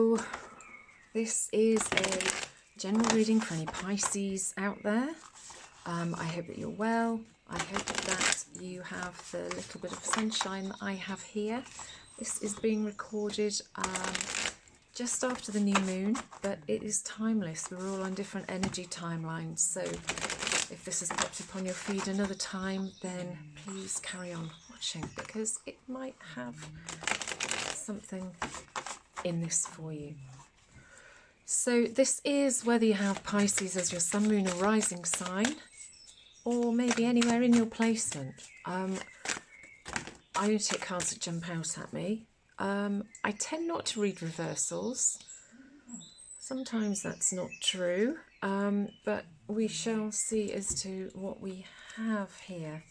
So this is a general reading for any Pisces out there. I hope that you're well. I hope that you have the little bit of sunshine that I have here. This is being recorded just after the new moon, but it is timeless. We're all on different energy timelines, so if this has popped up on your feed another time, then please carry on watching, because it might have something in this for you. So this is whether you have Pisces as your sun, moon or rising sign, or maybe anywhere in your placement. I only take cards that jump out at me. I tend not to read reversals. Sometimes that's not true, but we shall see as to what we have here.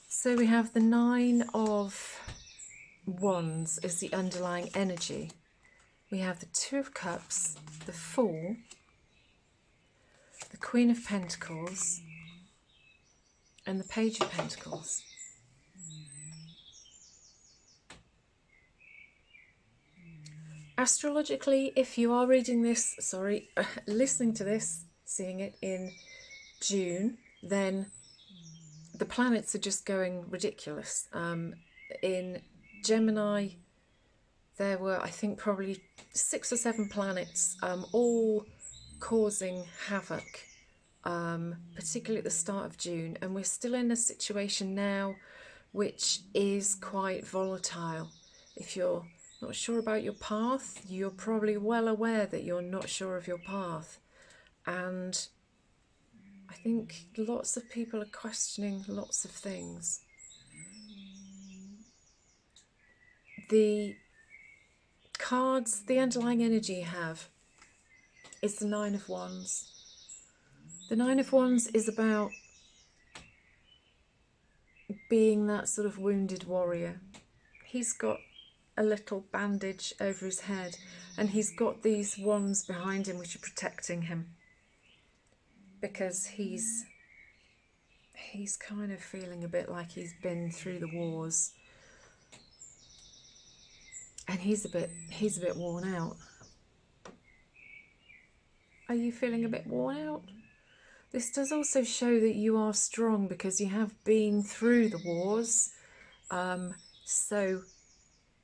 So we have the Nine of Wands as the underlying energy. We have the Two of Cups, the Fool, the Queen of Pentacles, and the Page of Pentacles. Astrologically, if you are reading this, listening to this, seeing it in June, then the planets are just going ridiculous. In Gemini, there were, I think, probably 6 or 7 planets, all causing havoc, particularly at the start of June. And we're still in a situation now which is quite volatile. If you're not sure about your path, you're probably well aware that you're not sure of your path. And I think lots of people are questioning lots of things. The cards, the underlying energy you have is the Nine of Wands. The Nine of Wands is about being that sort of wounded warrior. He's got a little bandage over his head, and he's got these wands behind him which are protecting him, because he's kind of feeling a bit like he's been through the wars, and he's a bit worn out. Are you feeling a bit worn out? This does also show that you are strong, because you have been through the wars. So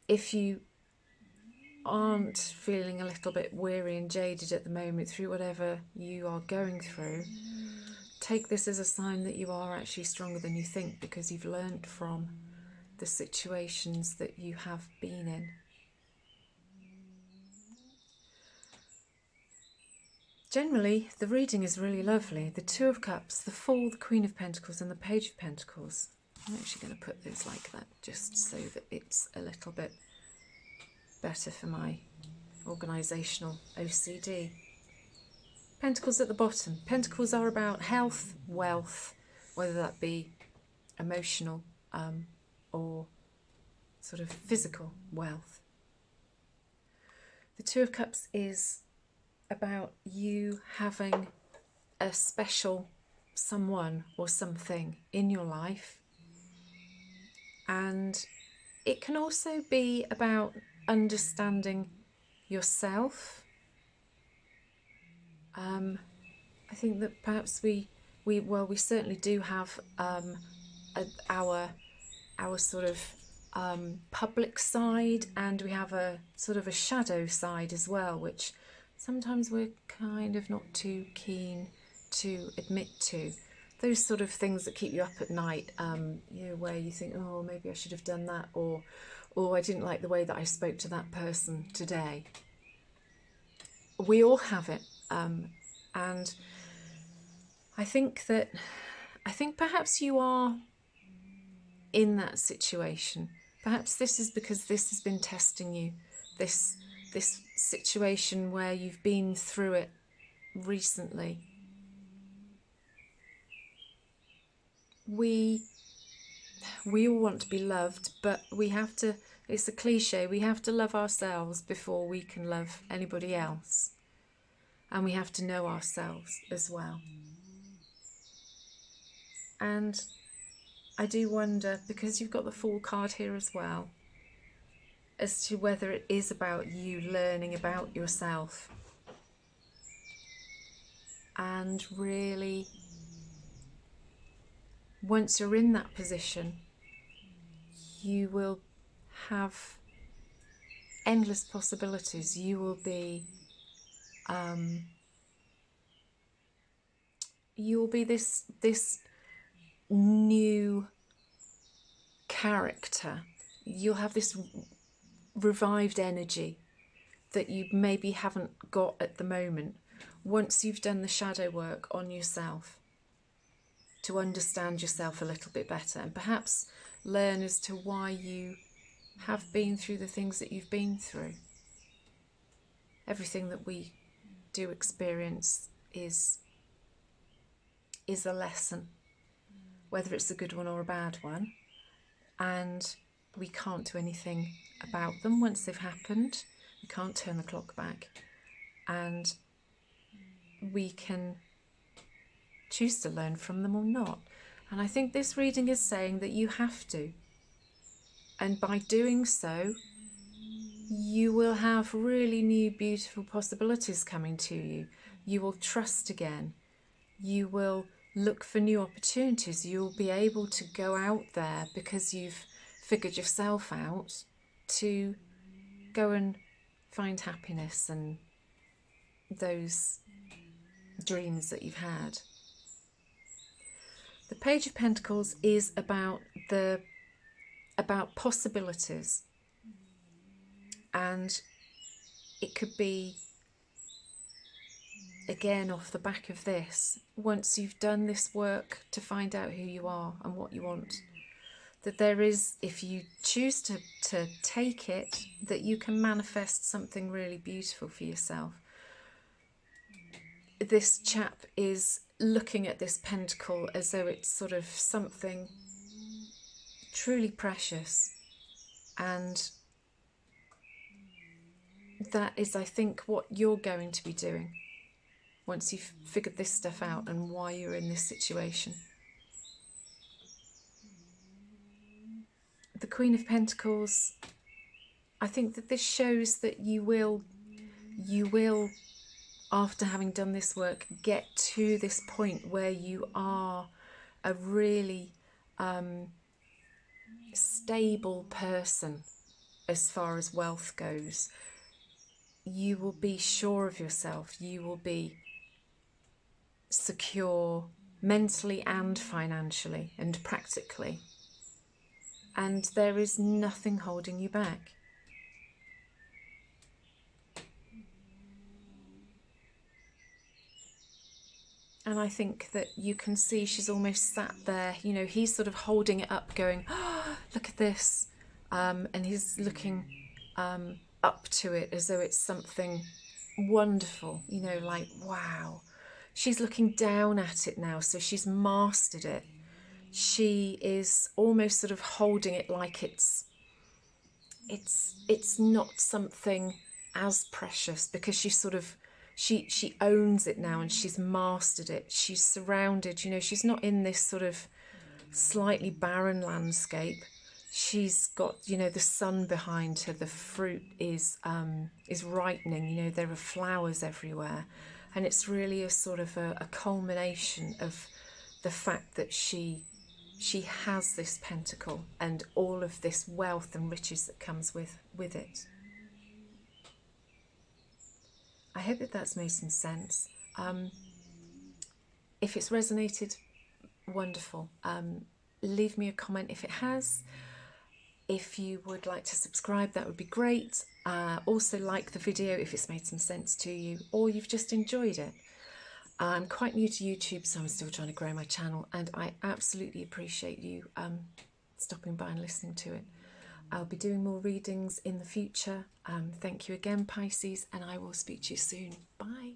if you aren't feeling a little bit weary and jaded at the moment through whatever you are going through, take this as a sign that you are actually stronger than you think, because you've learned from the situations that you have been in. Generally, the reading is really lovely. The Two of Cups, the Fool, the Queen of Pentacles, and the Page of Pentacles. I'm actually going to put those like that, just so that it's a little bit better for my organisational OCD. Pentacles at the bottom. Pentacles are about health, wealth, whether that be emotional or sort of physical wealth. The Two of Cups is about you having a special someone or something in your life, and it can also be about understanding yourself. I think that perhaps we certainly do have our sort of public side, and we have a sort of a shadow side as well, which sometimes we're kind of not too keen to admit to. Those sort of things that keep you up at night, you know, where you think, oh, maybe I should have done that, or I didn't like the way that I spoke to that person today. We all have it, and I think perhaps you are in that situation. Perhaps this is because this has been testing you, this situation where you've been through it recently. We all want to be loved, but we have to, it's a cliche, we have to love ourselves before we can love anybody else. And we have to know ourselves as well. And I do wonder, because you've got the Fool card here as well, as to whether it is about you learning about yourself. And really, once you're in that position, you will have endless possibilities. You will be this new character. You'll have this revived energy that you maybe haven't got at the moment, once you've done the shadow work on yourself to understand yourself a little bit better, and perhaps learn as to why you have been through the things that you've been through. Everything that we do experience is a lesson, whether it's a good one or a bad one, and we can't do anything about them once they've happened. We can't turn the clock back, and we can choose to learn from them or not. And I think this reading is saying that you have to, and by doing so you will have really new beautiful possibilities coming to you. You will trust again, you will look for new opportunities, you'll be able to go out there because you've figured yourself out to go and find happiness and those dreams that you've had. The Page of Pentacles is about possibilities, and it could be, again off the back of this, once you've done this work to find out who you are and what you want, that there is, if you choose to take it, that you can manifest something really beautiful for yourself. This chap is looking at this pentacle as though it's sort of something truly precious, and that is, I think, what you're going to be doing once you've figured this stuff out and why you're in this situation. The Queen of Pentacles, I think that this shows that you will, after having done this work, get to this point where you are a really stable person as far as wealth goes. You will be sure of yourself, you will be secure mentally and financially and practically, and there is nothing holding you back. And I think that you can see she's almost sat there, you know, he's sort of holding it up going, oh, look at this, and he's looking up to it as though it's something wonderful, you know, like, wow. She's looking down at it now, so she's mastered it. She is almost sort of holding it like it's not something as precious, because she's sort of, she owns it now and she's mastered it. She's surrounded, you know, she's not in this sort of slightly barren landscape. She's got, you know, the sun behind her, the fruit is ripening, you know, there are flowers everywhere, and it's really a sort of a culmination of the fact that she has this pentacle and all of this wealth and riches that comes with it. I hope that that's made some sense. If it's resonated, wonderful. Leave me a comment if it has. If you would like to subscribe, that would be great. Also like the video if it's made some sense to you, or you've just enjoyed it. I'm quite new to YouTube, so I'm still trying to grow my channel, and I absolutely appreciate you stopping by and listening to it. I'll be doing more readings in the future. Thank you again, Pisces, and I will speak to you soon. Bye.